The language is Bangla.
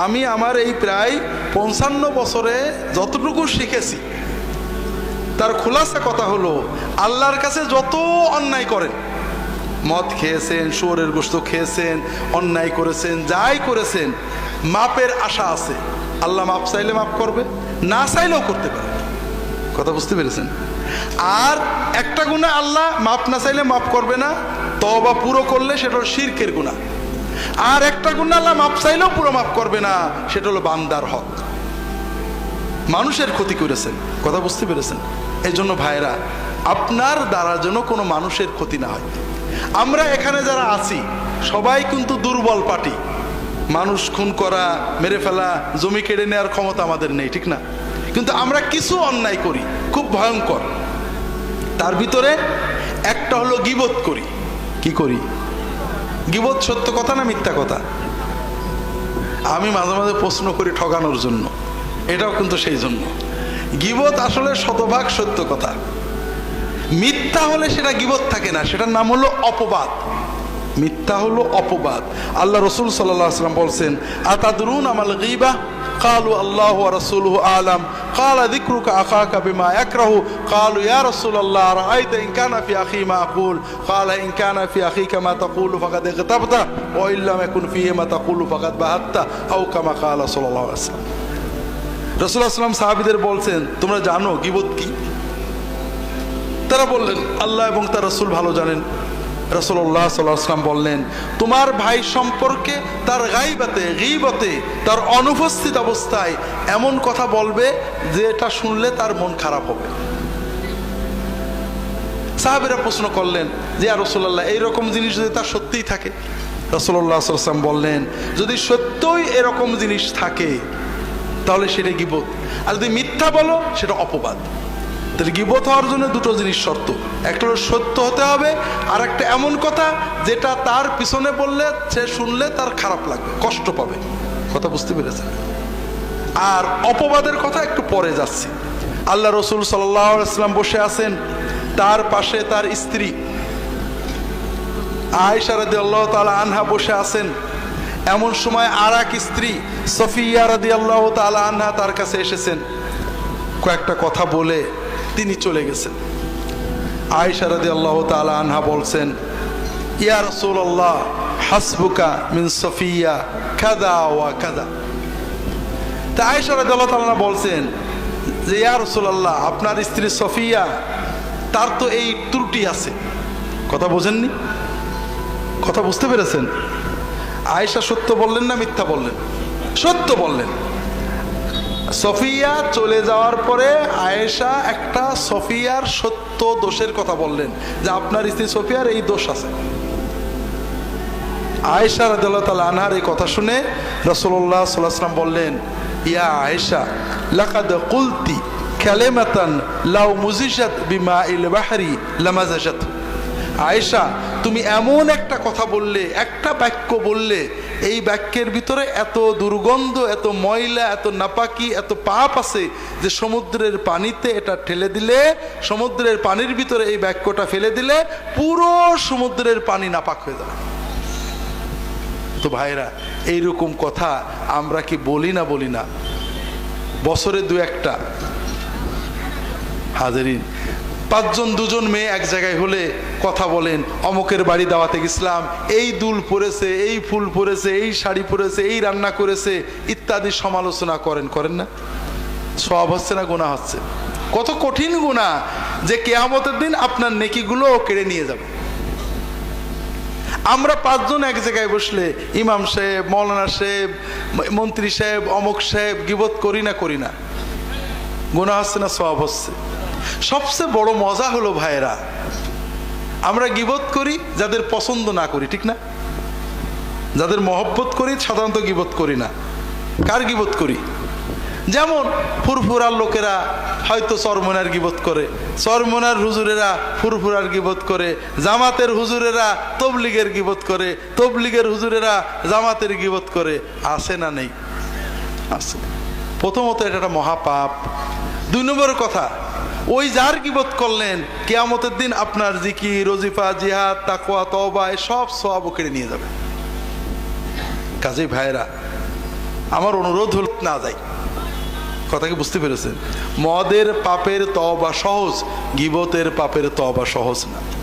আমি আমার এই প্রায় 55 বছরে যতটুকু শিখেছি তার খোলাসা কথা হলো, আল্লাহর কাছে যত অন্যায় করেন, মদ খেয়েছেন, শুয়োরের গোশত খেয়েছেন, অন্যায় করেছেন, যাই করেছেন, মাপের আশা আছে। আল্লাহ মাপ চাইলে মাপ করবে, না চাইলেও করতে পারে। কথা বুঝতে পেরেছেন? আর একটা গুনাহ আল্লাহ মাপ না চাইলে মাপ করবে না, তওবা পুরো করলে সেটা হলো শিরকের গুনাহ। আর একটা গুনাহ আল্লাহ মাপ চাইলেও পুরো মাপ করবে না, সেটা হলো বান্দার হক, মানুষের ক্ষতি করেছেন। কথা বুঝতে পেরেছেন? এই জন্য ভাইরা, আপনার দ্বারা যেন কোনো মানুষের ক্ষতি না হয়। আমরা এখানে যারা আছি সবাই কিন্তু দুর্বল পার্টি, মানুষ খুন করা, মেরে ফেলা, জমি কেড়ে নেওয়ার ক্ষমতা আমাদের নেই, ঠিক না? কিন্তু আমরা কিছু অন্যায় করি খুব ভয়ঙ্কর। তার ভিতরে একটা হলো গীবত করি। কি করি? গীবত সত্য কথা না মিথ্যা কথা? আমি মাঝে মাঝে প্রশ্ন করি ঠকানোর জন্য, এটাও কিন্তু সেই জন্য। গীবত আসলে শতভাগ সত্য কথা, মিথ্যা হলে সেটা গীবত থাকে না, সেটার নাম হলো অপবাদ। মিথ্যা হলো অপবাদ। আল্লাহ রসুল সাল্লাল্লাহু আলাইহি ওয়াসাল্লাম বলছেন, আতাদরুন আমাল গীবা? قالوا الله ورسوله أعلم قال ذكرك أخاك بما يكره قالوا يا رسول الله رأيت إن كان في أخي ما أقول قال إن كان في أخيك ما تقول فقد اغتبت وإن لم يكن فيه ما تقول فقد بهت أو كما قال صلى الله عليه وسلم। রাসূলুল্লাহ সাল্লাল্লাহু আলাইহি ওয়াসাল্লাম সাহাবীদের বলছেন, তোমরা জানো গীবত কি? তারা বললেন, আল্লাহ এবং তার রাসূল ভালো জানেন। রাসূলুল্লাহ সাল্লাল্লাহু আলাইহি ওয়াসাল্লাম বললেন, তোমার ভাই সম্পর্কে তার গাইবাতে, গীবতে, তার অনুপস্থিত অবস্থায় এমন কথা বলবে যে এটা শুনলে তার মন খারাপ হবে। সাহাবীরা প্রশ্ন করলেন যে ইয়া রাসূলুল্লাহ, এইরকম জিনিস যদি তার সত্যিই থাকে? রাসূলুল্লাহ সাল্লাল্লাহু আলাইহি ওয়াসাল্লাম বললেন, যদি সত্যই এরকম জিনিস থাকে তাহলে সেটা গীবত, আর যদি মিথ্যা বলো সেটা অপবাদ। তাহলে গীবত হওয়ার জন্য দুটো জিনিস শর্ত, একটা হলো সত্য হতে হবে, আর একটা এমন কথা যেটা তার পিছনে বললে সে শুনলে তার খারাপ লাগবে, কষ্ট পাবে। কথা বুঝতে পেরেছেন? আর অপবাদের কথা একটু পরে যাচ্ছি। আল্লাহ রসুল সাল্লাল্লাহু আলাইহি ওয়াসাল্লাম বসে আছেন, তার পাশে তার স্ত্রী আয়েশা রাদিয়াল্লাহু তাআলা আনহা বসে আছেন। এমন সময় আর এক স্ত্রী সফিয়া রাদিয়াল্লাহু তাআলা আনহা তার কাছে এসেছেন, কয়েকটা কথা বলে তিনি চলে গেছেন। আয়েশা রাদিয়াল্লাহু তাআলা আনহা বলছেন, ইয়া রাসূলুল্লাহ হাসবুকা মিন সফিয়া কাযা ওয়া কাযা। তা আয়েশা রাদিয়াল্লাহু তাআলা বলছেন যে ইয়া রাসূলুল্লাহ, আপনার স্ত্রী সফিয়া, তার তো এই ত্রুটি আছে। কথা বোঝেননি? কথা বুঝতে পেরেছেন? আয়েশা সত্য বললেন না মিথ্যা বললেন? সত্য বললেন। সফিয়া চলে যাওয়ার পরে আয়েশা একটা সফিয়ার সত্য দোষের কথা বললেন যে আপনার স্ত্রী সফিয়ার এই দোষ আছে। আয়েশা রাদিয়াল্লাহু তাআলা আনহার এই কথা শুনে রাসূলুল্লাহ সাল্লাল্লাহু আলাইহি ওয়াসাল্লাম বললেন, ইয়া আয়েশা লাকাদ কুলতি কালিমাতান লাউ মুজিজাত বিমাইল বাহরি লামাজাজাত। আয়েশা, তুমি এমন একটা কথা বললে, একটা বাক্য বললে, এই বাক্যের ভিতরে এত দুর্গন্ধ, এত ময়লা, এত নাপাকি, এত পাপ আছে যে সমুদ্রের পানিতে এটা ঠেলে দিলে, সমুদ্রের পানির ভিতরে এই বাক্যটা ফেলে দিলে পুরো সমুদ্রের পানি নাপাক হয়ে যাবে। তো ভাইরা, এইরকম কথা আমরা কি বলি না? বলি না? বছরে দু একটা। হাজারিন, 5 জন 2 জন মেয়ে এক জায়গায় হলে কথা বলেন, অমুকের বাড়ি দাওয়াতে গেছিলাম, এই দুল পরেছে, এই ফুল পরেছে, এই শাড়ি পরেছে, এই রান্না করেছে ইত্যাদি সমালোচনা করেন না? সওয়াব হচ্ছে না গুনাহ হচ্ছে? কত কঠিন গুনাহ যে কিয়ামতের দিন আপনার নেকিগুলো কেড়ে নিয়ে যাবে। আমরা 5 জন এক জায়গায় বসলে ইমাম সাহেব, মৌলানা সাহেব, মন্ত্রী সাহেব, অমুক সাহেব গীবত করি না? গুনাহ হচ্ছে না সওয়াব হচ্ছে? সবচেয়ে বড় মজা হলো ভাইরা, আমরা গীবত করি যাদের পছন্দ না করি, ঠিক না? যাদের মহব্বত করি সাধারণত গীবত করি না। কার গীবত করি? যেমন ফুরফুরার লোকেরা হয়তো চরমনার গীবত করে, চরমনার হুজুরেরা ফুরফুরার গীবত করে, জামাতের হুজুরেরা তবলিগের গীবত করে, তবলিগের হুজুরেরা জামাতের গীবত করে। আছে না নেই? আছে। প্রথমত এটা একটা মহাপাপ। 2 নম্বর কথা, ওই যার গীবত করলেন কিয়ামতের দিন আপনার জিকির, ওজিফা, জিহাদ, তাকওয়া, তওবা সব সওয়াব কেড়ে নিয়ে যাবে। কাজেই ভাইরা, আমার অনুরোধ হল না যাই। কথা কি বুঝতে পেরেছেন? মদের পাপের তওবা সহজ, গীবতের পাপের তওবা সহজ না।